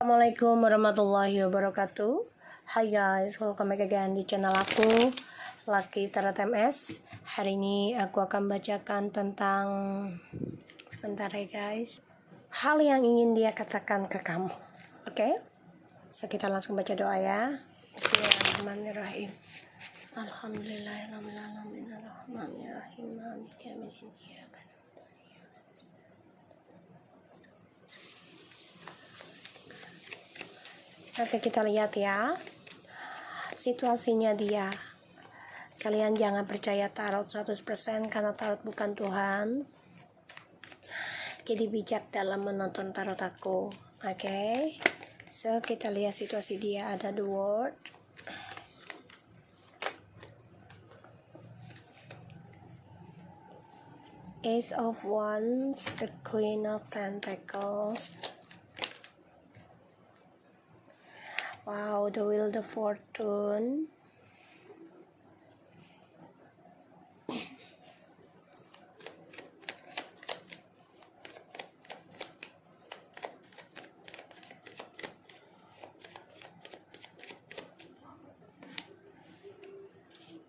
Assalamualaikum warahmatullahi wabarakatuh. Hai guys, welcome back again di channel aku, Lucky Tarot MS. Hari ini aku akan bacakan tentang, sebentar ya guys, hal yang ingin dia katakan ke kamu. Oke? So kita langsung baca doa ya. Bismillahirrahmanirrahim. Alhamdulillahirrahmanirrahim. Arrahmanirrahim. Maliki yaumiddin. Oke, kita lihat ya situasinya dia. Kalian jangan percaya tarot 100% karena tarot bukan Tuhan. Jadi bijak dalam menonton tarot aku. Oke. So kita lihat situasi dia. Ada the word. Ace of Wands, the Queen of Pentacles. Wow, the Wheel of Fortune.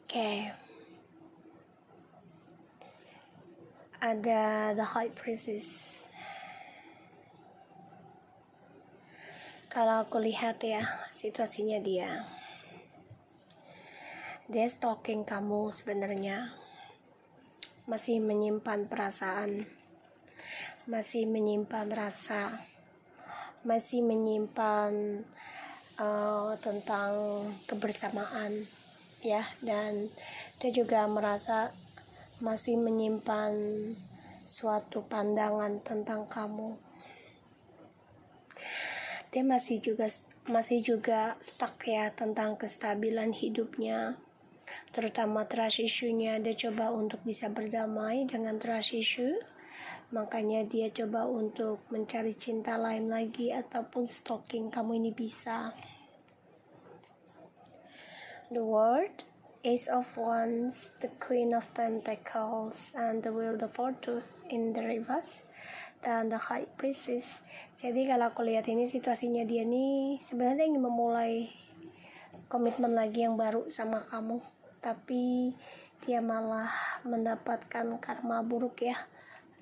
Okay. Ada the High Priestess. Kalau aku lihat ya situasinya dia stalking kamu sebenarnya, masih menyimpan perasaan, masih menyimpan rasa, masih menyimpan tentang kebersamaan ya, dan dia juga merasa masih menyimpan suatu pandangan tentang kamu. Dia masih juga stuck ya tentang kestabilan hidupnya, terutama trust issue-nya. Dia coba untuk bisa berdamai dengan trust issue, makanya dia coba untuk mencari cinta lain lagi ataupun stalking kamu ini bisa. The World, Ace of Wands, the Queen of Pentacles, and the Wheel of Fortune in the reverse, dan the High Priestess. Jadi kalau aku lihat ini situasinya dia nih sebenarnya ingin memulai komitmen lagi yang baru sama kamu, tapi dia malah mendapatkan karma buruk ya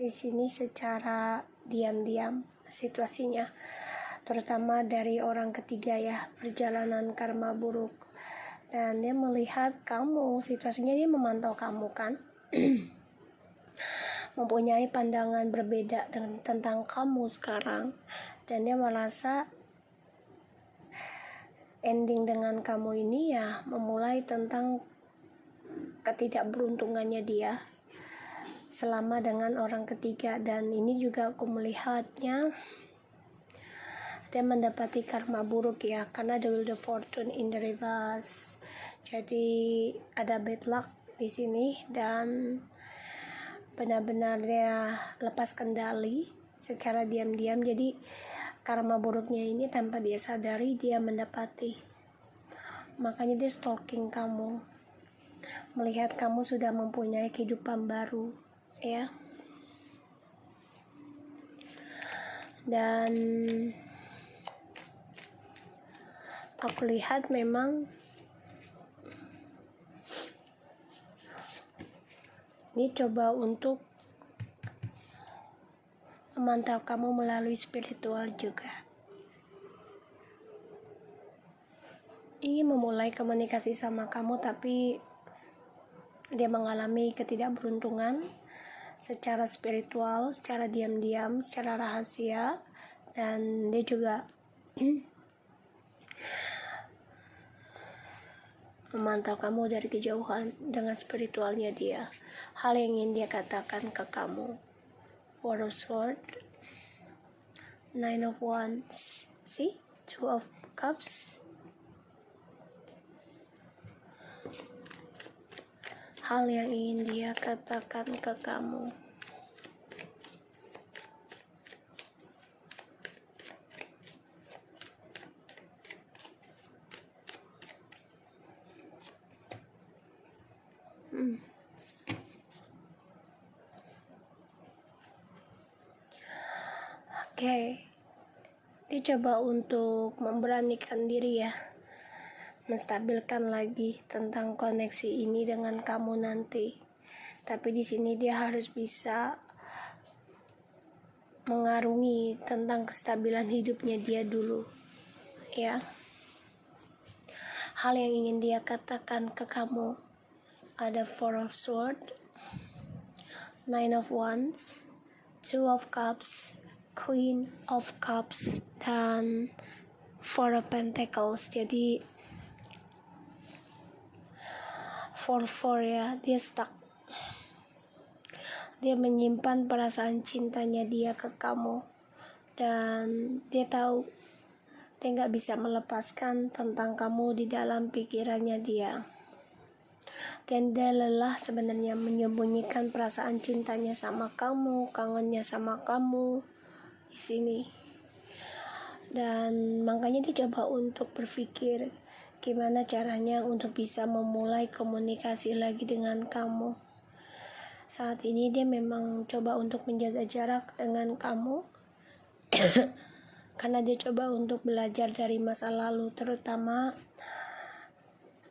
di sini secara diam-diam situasinya, terutama dari orang ketiga ya, perjalanan karma buruk. Dan dia melihat kamu, situasinya dia memantau kamu kan mempunyai pandangan berbeda tentang kamu sekarang, dan dia merasa ending dengan kamu ini ya memulai tentang ketidakberuntungannya dia selama dengan orang ketiga. Dan ini juga aku melihatnya dia mendapati karma buruk ya, karena the Wheel of Fortune in the reverse. Jadi ada bad luck di sini dan benar-benar dia lepas kendali secara diam-diam. Jadi karma buruknya ini tanpa dia sadari dia mendapati, makanya dia stalking kamu, melihat kamu sudah mempunyai kehidupan baru ya. Dan aku lihat memang dia coba untuk memantau kamu melalui spiritual juga, ingin memulai komunikasi sama kamu, tapi dia mengalami ketidakberuntungan secara spiritual, secara diam-diam, secara rahasia. Dan dia juga memantau kamu dari kejauhan dengan spiritualnya dia. Hal yang ingin dia katakan ke kamu. Four of Swords, Nine of Wands, see? Two of Cups. Hal yang ingin dia katakan ke kamu. Oke. Dia coba untuk memberanikan diri ya, menstabilkan lagi tentang koneksi ini dengan kamu nanti. Tapi di sini dia harus bisa mengarungi tentang kestabilan hidupnya dia dulu, ya. Hal yang ingin dia katakan ke kamu ada Four of Swords, Nine of Wands, Two of Cups, Queen of Cups, dan Four of Pentacles. Jadi 4-4 ya, dia stuck. Dia menyimpan perasaan cintanya dia ke kamu, dan dia tahu dia gak bisa melepaskan tentang kamu di dalam pikirannya dia. Dan dia lelah sebenarnya menyembunyikan perasaan cintanya sama kamu, kangennya sama kamu di sini. Dan makanya dia coba untuk berpikir gimana caranya untuk bisa memulai komunikasi lagi dengan kamu. Saat ini dia memang coba untuk menjaga jarak dengan kamu karena dia coba untuk belajar dari masa lalu, terutama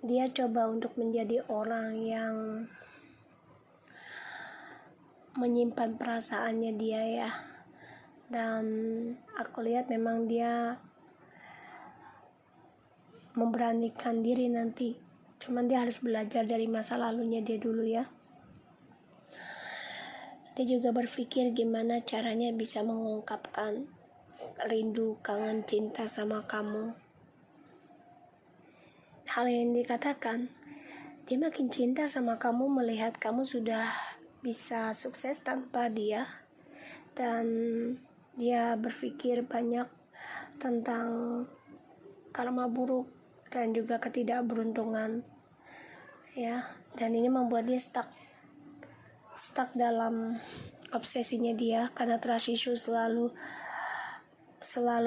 dia coba untuk menjadi orang yang menyimpan perasaannya dia ya. Dan aku lihat memang dia memberanikan diri nanti. Cuman dia harus belajar dari masa lalunya dia dulu ya. Dia juga berpikir gimana caranya bisa mengungkapkan rindu, kangen, cinta sama kamu. Hal yang dikatakan, dia makin cinta sama kamu melihat kamu sudah bisa sukses tanpa dia. Dan dia berpikir banyak tentang karma buruk dan juga ketidakberuntungan ya. Dan ini membuat dia stuck dalam obsesinya dia, karena trust issue selalu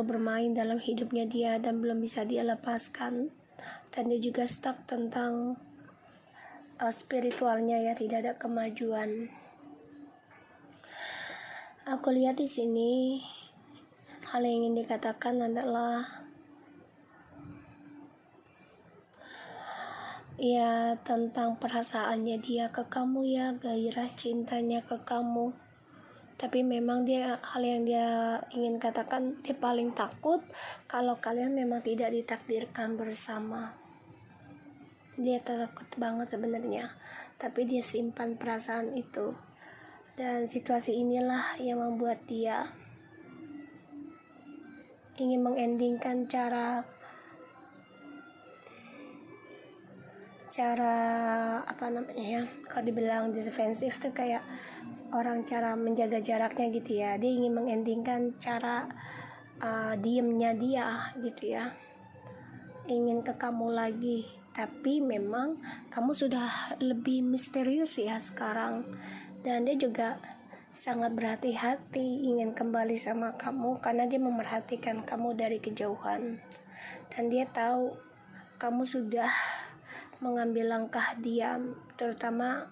bermain dalam hidupnya dia dan belum bisa dia lepaskan. Dan dia juga stuck tentang spiritualnya ya, tidak ada kemajuan. Aku lihat di sini hal yang ingin dikatakan adalah ya tentang perasaannya dia ke kamu ya, gairah cintanya ke kamu. Tapi memang hal yang dia ingin katakan, dia paling takut kalau kalian memang tidak ditakdirkan bersama. Dia takut banget sebenarnya, tapi dia simpan perasaan itu. Dan situasi inilah yang membuat dia ingin mengendingkan cara kalau dibilang defensif tuh kayak orang cara menjaga jaraknya gitu ya. Dia ingin mengendingkan cara diemnya dia gitu ya, ingin ke kamu lagi. Tapi memang kamu sudah lebih misterius ya sekarang, dan dia juga sangat berhati-hati ingin kembali sama kamu karena dia memerhatikan kamu dari kejauhan. Dan dia tahu kamu sudah mengambil langkah diam, terutama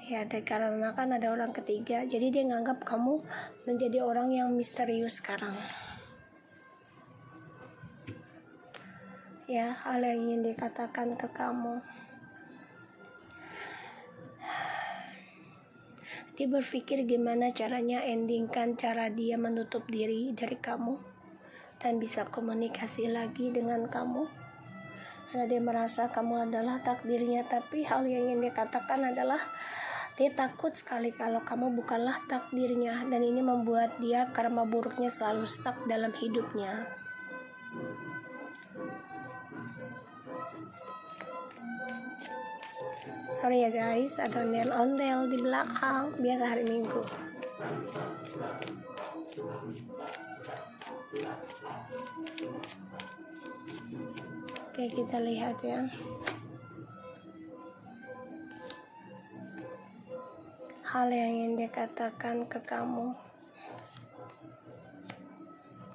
ya karena kan ada orang ketiga. Jadi dia nganggap kamu menjadi orang yang misterius sekarang ya. Hal yang ingin dikatakan ke kamu, dia berpikir gimana caranya endingkan cara dia menutup diri dari kamu dan bisa komunikasi lagi dengan kamu, karena dia merasa kamu adalah takdirnya. Tapi hal yang ingin dikatakan adalah dia takut sekali kalau kamu bukanlah takdirnya, dan ini membuat dia karma buruknya selalu stuck dalam hidupnya. Sorry ya guys, ada ondel-ondel di belakang, biasa hari Minggu. Oke, kita lihat ya. Hal yang ingin dia katakan ke kamu.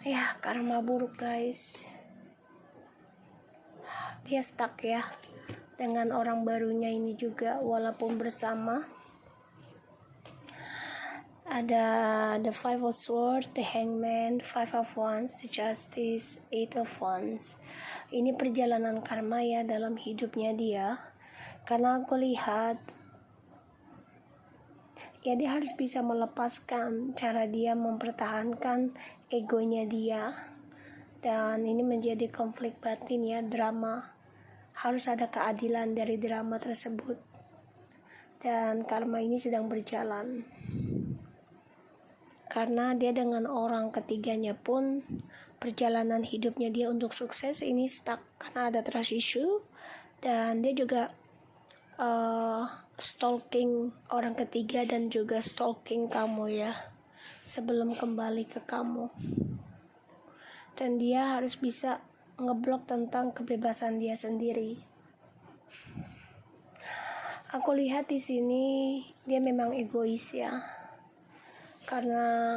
Ya, karma buruk guys. Dia stuck ya dengan orang barunya ini juga, walaupun bersama. Ada the Five of Swords, the Hangman, Five of Wands, the Justice, Eight of Wands. Ini perjalanan karma ya dalam hidupnya dia. Karena aku lihat ya dia harus bisa melepaskan cara dia mempertahankan egonya dia. Dan ini menjadi konflik batin ya, drama. Harus ada keadilan dari drama tersebut. Dan karma ini sedang berjalan. Karena dia dengan orang ketiganya pun perjalanan hidupnya dia untuk sukses ini stuck karena ada trust issue. Dan dia juga stalking orang ketiga dan juga stalking kamu ya sebelum kembali ke kamu. Dan dia harus bisa ngeblok tentang kebebasan dia sendiri. Aku lihat di sini dia memang egois ya. Karena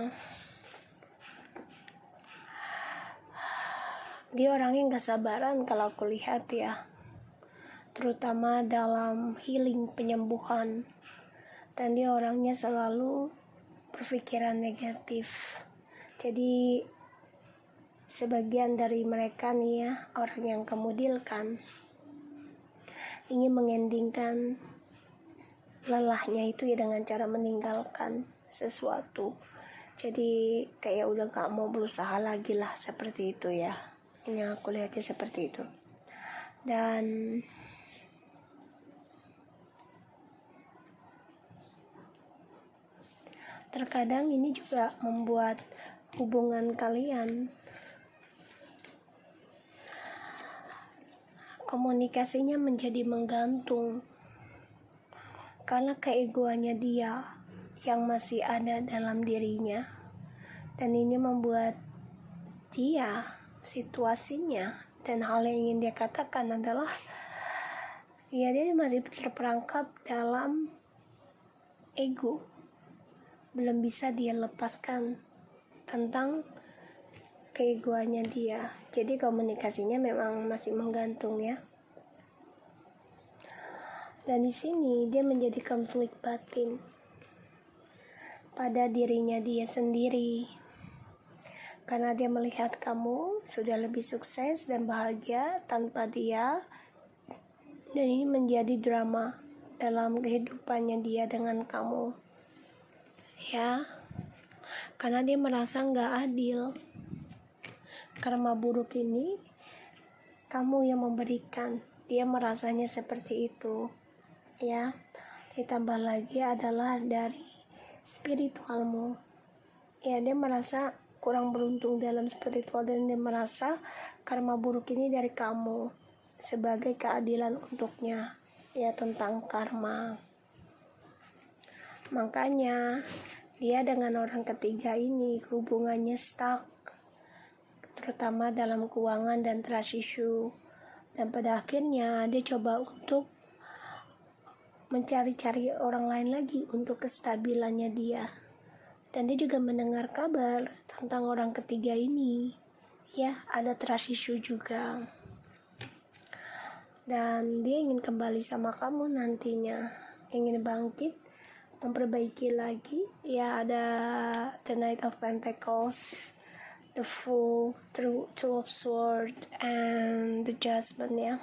dia orangnya gak sabaran kalau aku lihat ya. Terutama dalam healing, penyembuhan. Dan dia orangnya selalu berpikiran negatif. Jadi sebagian dari mereka nih ya, orang yang kamu dealkan ingin mengendingkan lelahnya itu ya dengan cara meninggalkan sesuatu. Jadi kayak udah gak mau berusaha lagi lah, seperti itu ya. Ini aku lihatnya seperti itu. Dan terkadang ini juga membuat hubungan kalian komunikasinya menjadi menggantung karena keegoannya dia yang masih ada dalam dirinya. Dan ini membuat dia, situasinya dan hal yang ingin dia katakan adalah ya dia masih terperangkap dalam ego, belum bisa dia lepaskan tentang keegoannya dia. Jadi komunikasinya memang masih menggantung ya. Dan di sini dia menjadi konflik batin pada dirinya dia sendiri. Karena dia melihat kamu sudah lebih sukses dan bahagia tanpa dia. Dan ini menjadi drama dalam kehidupannya dia dengan kamu. Ya. Karena dia merasa gak adil. Karma buruk ini kamu yang memberikan. Dia merasanya seperti itu. Ya. Ditambah lagi adalah dari spiritualmu. Ya, dia merasa kurang beruntung dalam spiritual dan dia merasa karma buruk ini dari kamu sebagai keadilan untuknya. Ya, tentang karma. Makanya dia dengan orang ketiga ini hubungannya stuck, terutama dalam keuangan dan trust issue. Dan pada akhirnya dia coba untuk mencari-cari orang lain lagi untuk kestabilannya dia. Dan dia juga mendengar kabar tentang orang ketiga ini. Ya, ada trust issue juga. Dan dia ingin kembali sama kamu nantinya. Ingin bangkit, memperbaiki lagi. Ya, ada the Knight of Pentacles, the Fool, Two of Swords, and the Judgment ya.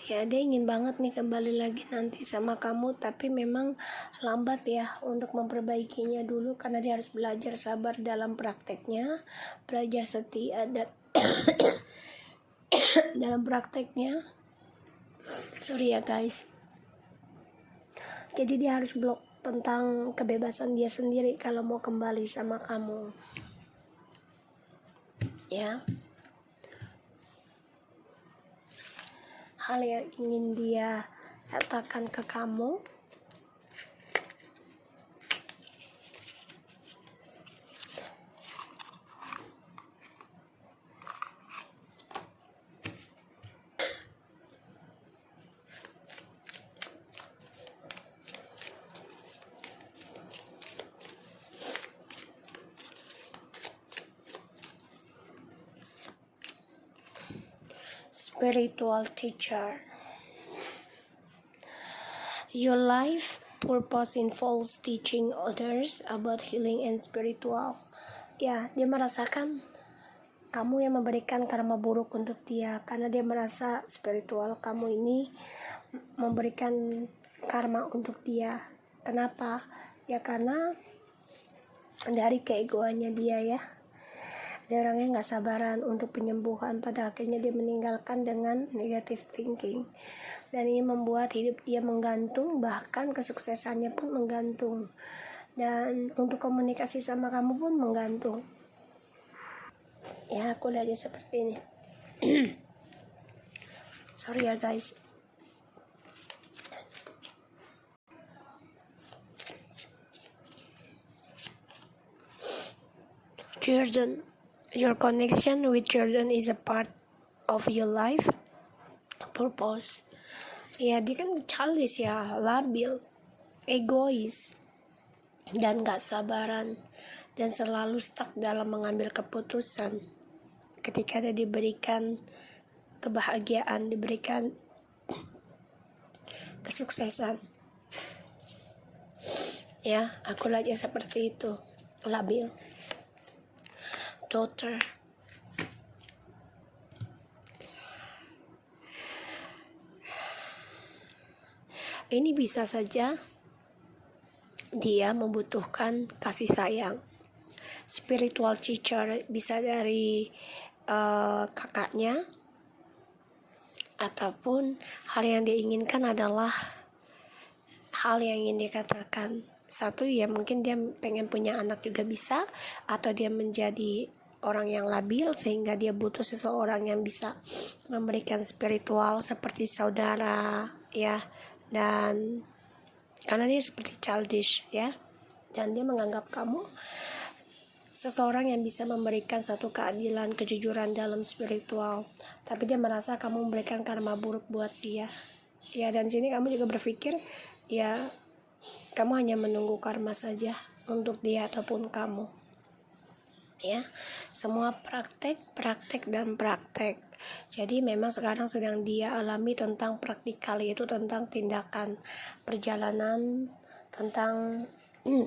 Ya, dia ingin banget nih kembali lagi nanti sama kamu, tapi memang lambat ya untuk memperbaikinya dulu karena dia harus belajar sabar dalam prakteknya, belajar setia dalam prakteknya. Sorry ya guys. Jadi dia harus blok tentang kebebasan dia sendiri kalau mau kembali sama kamu. Ya. Hal yang ingin dia katakan ke kamu, spiritual teacher. Your life purpose involves teaching others about healing and spiritual. Ya, dia merasakan kamu yang memberikan karma buruk untuk dia, karena dia merasa spiritual kamu ini memberikan karma untuk dia. Kenapa? Ya karena dari keegoannya dia ya. Ada orang yang gak sabaran untuk penyembuhan, pada akhirnya dia meninggalkan dengan negative thinking. Dan ini membuat hidup dia menggantung, bahkan kesuksesannya pun menggantung. Dan untuk komunikasi sama kamu pun menggantung. Ya, aku lihatnya seperti ini. Sorry ya guys. Jordan, your connection with Jordan is a part of your life purpose. Ya, dia kan childish ya, labil, egois, dan gak sabaran, dan selalu stuck dalam mengambil keputusan. Ketika dia diberikan kebahagiaan, diberikan kesuksesan, ya, aku lihatnya seperti itu, labil. Daughter, ini bisa saja dia membutuhkan kasih sayang. Spiritual teacher bisa dari kakaknya, ataupun hal yang dia inginkan adalah hal yang ingin dia katakan. Satu ya mungkin dia pengen punya anak juga bisa, atau dia menjadi orang yang labil sehingga dia butuh seseorang yang bisa memberikan spiritual seperti saudara ya, dan karena dia seperti childish ya, dan dia menganggap kamu seseorang yang bisa memberikan suatu keadilan, kejujuran dalam spiritual, tapi dia merasa kamu memberikan karma buruk buat dia ya. Dan sini kamu juga berpikir ya kamu hanya menunggu karma saja untuk dia ataupun kamu ya. Semua praktek dan praktek. Jadi memang sekarang sedang dia alami tentang praktikal, yaitu tentang tindakan perjalanan, tentang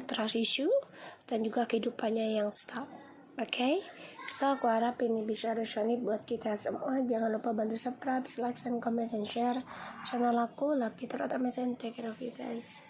trust issue, dan juga kehidupannya yang stuck. Okay? So aku harap ini bisa resonate buat kita semua. Jangan lupa bantu subscribe, like, and comment, and share channel aku, Lucky Tarot Amazing. Take care of you guys.